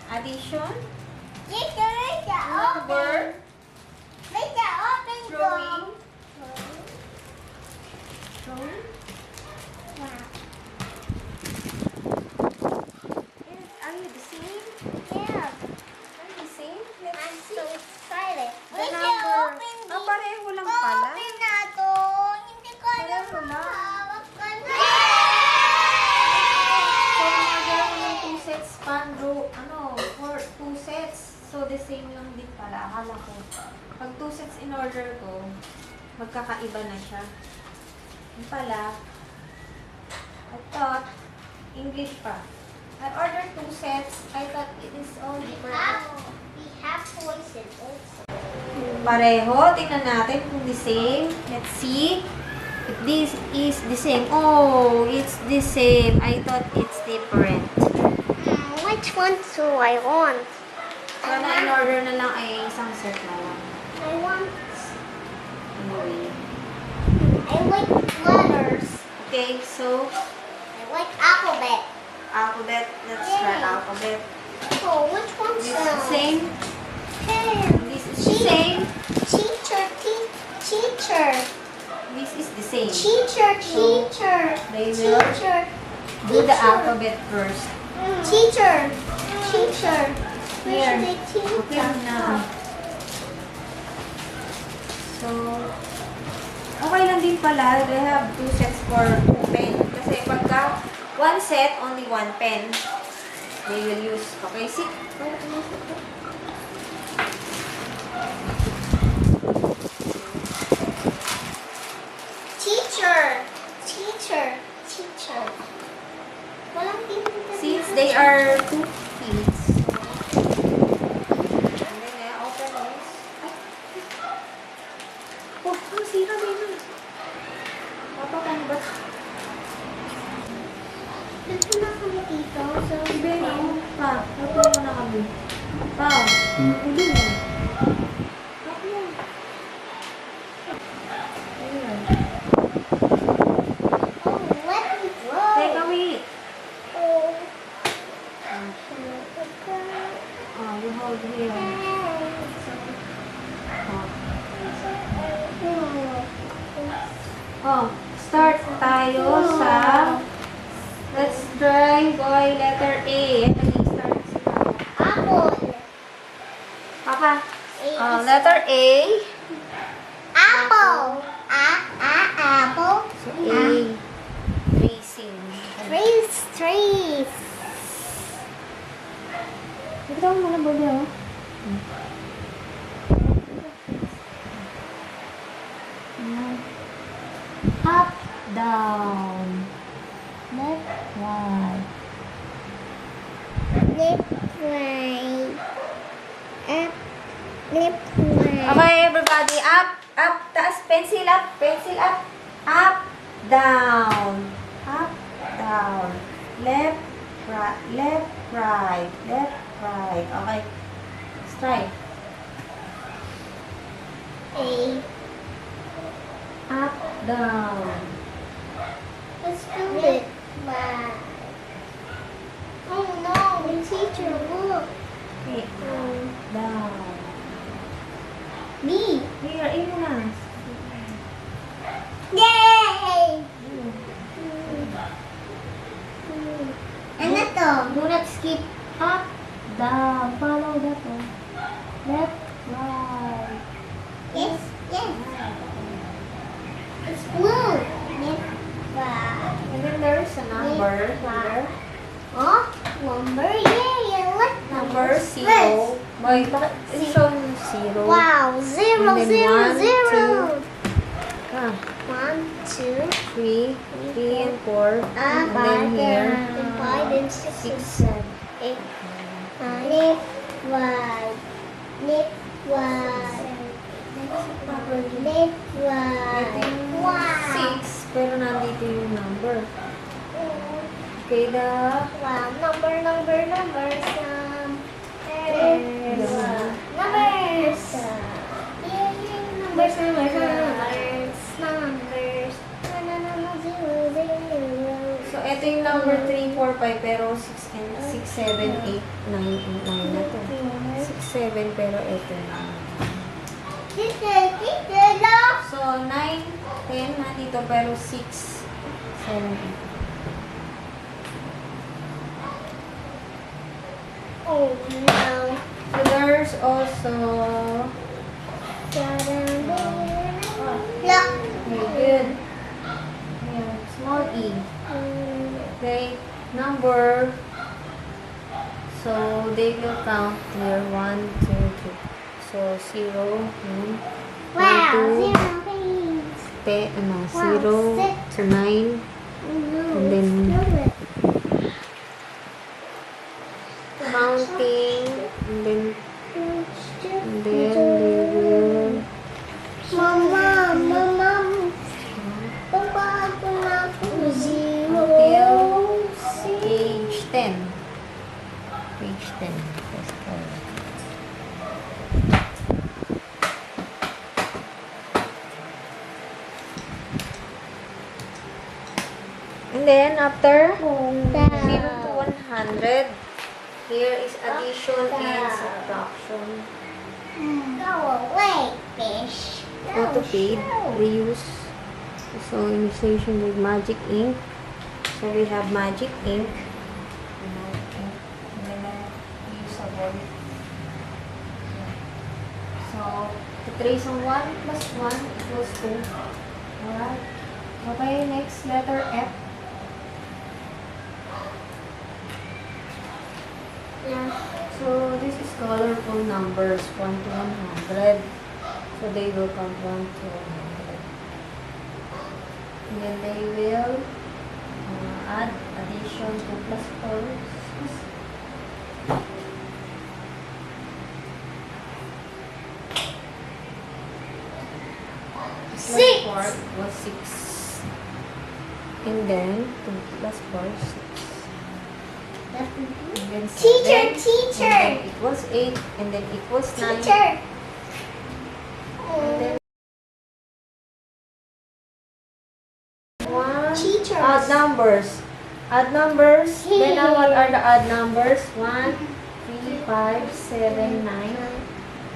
Addition. Number. Drawing. Drawing. Wow. Are you the same? Yeah. Are you the same? I'm so excited. The number. Ah, pareho lang pala. Open na to. Hindi ko alam Pareho lang. mahawak ka na. So, nagagawa ko ng 2 sets pan row, for 2 sets. So, the same lang din pala. Akala ko. Pag 2 sets in order ko, magkakaiba na siya. Yung pala, I thought, English pa. I ordered 2 sets. I thought it is all different. We have poison also. Pareho. Tingnan natin kung the same. Let's see. If this is the same. Oh, it's the same. I thought it's different. Which one do I want? Sana in order na lang ay isang set na lang. I want. Anyway. I like letters. Okay, so I like alphabet. alphabet. Let's try Yay. alphabet. Oh, which one's This is the same. Pen. This is the same. Teacher. Teacher. This is the same. Teacher. So, Teacher. they will Teacher. do the Teacher. alphabet first. Teacher. Teacher. Where Here. should I teach Okay them? na. So, okay lang din pala. They have 2 sets for 2 pen. Kasi pagka 1 set, only 1 pen, they will use. Okay, sit. Teacher. Teacher. Teacher. Walang pinipili. Since they are 2 fields. And then, open this. Oh, ang sira na yun. Papa, paano ba? Dito na kami dito. So, Ibe, no? Pa, luto mo na kami. Pa, ulo mo. Pap mo. Ayun. oh, let me go. Take away. Oh. Oh, you hold here. Oh, start tayo sa... Let's try boy letter A. Start si Papa. Apple. Papa. A. Letter A. Apple. Apple. So A. Tracing. Trees. Dito muna ba oh? Up, down, left, right. Left, right. Up, left, right. Okay, everybody, up, up, taas, pencil up, up, down, left, right, left, right, left, right. Okay, strike. A. Up, down. Let's do it. Right. Oh no, the teacher, look. Okay, up, down. Me. Here, ayun na. Yay! Ano to? Do not skip. Up, down. Follow that one. Left, right. Yes, yes. It's blue. Left, right. And then there's a number here. Oh, number. Yay, I like Number numbers. 0. Boy, bakit show yung 0? Wow, zero, And then zero, 1, zero. 2, ah, 1, 2, 3 and 4. And then here, 5, and 6, 6, 7, 8, 9, left, right, left, right, left, ito right. yung Wow. 6, pero nandito yung number. Okay, the Wow, numbers. Numbers. Yay, numbers. so ito yung number 3, 4, 5, pero 6, 7, 8, 9, 9 na to. 6, 7, pero ito na. So, 9, 10 nandito, pero 6, 7, 8. Oh no. So, there's also, Look. okay, good. Ayan, small e. Okay, number. So, they will count here, 1, 2, 3. So, 0, 1, Wow, 2, zero things. 0 to 9. And then, counting, and then they will Mama, papa ko na po zero. page 10. Page 10. Let's go. And then after 0 to 100, here is addition and subtraction. Go away, fish. Autopaid, reuse. So, initiation with magic ink. So, we have magic ink. And then, reusable. So, to trace on 1 plus 1 equals 2. Alright. Okay, next letter F. Yeah. So, this is colorful numbers 1 to 100. So, they will count 1 to 100. And then they will add addition 2 plus 4. 6. 6. 4 was 6. And then 2 plus 4 is 6. And then 7. Teacher. And then equals 8. And then equals 9. Teacher. And then 1. Teachers. Odd numbers. Odd numbers. Then now what are the odd numbers? 1, 3, 5, 7, 9.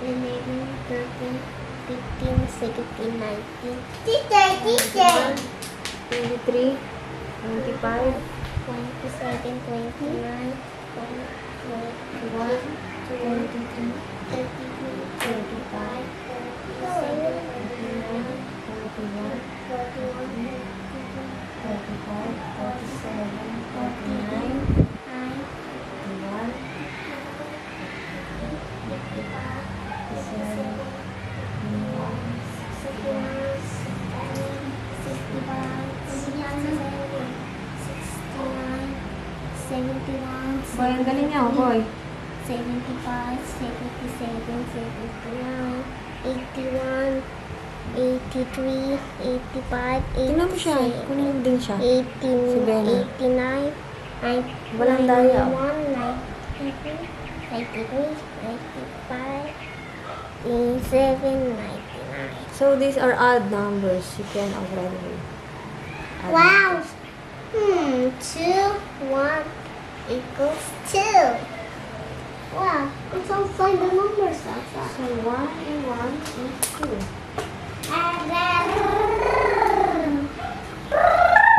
11, 13, 15, 16, 19. Teacher. 23, 25, 27, 29, 21, 22, 32, 25, 37, 29, 41, 41, 45, 47, 49, 9, 51, 52, Boy, ang galing niya, oh, boy. 75, 77, 79, 81, 83, 85, 86, Tingnan mo siya. Kunin mo din siya. 18, Si Bella. 89, 90, Walang daya. 91, 92, 93, 95, 87, 99. So, these are odd numbers. You can already add Wow! numbers. 2, 1 equals 2. Wow, let's all find the numbers outside. So, 1 and 1 is 2.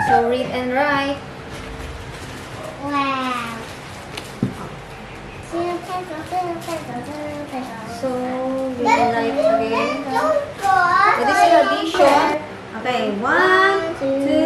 So, read and write. Wow. So, read and write again. So, this is addition. Okay, 1, 2,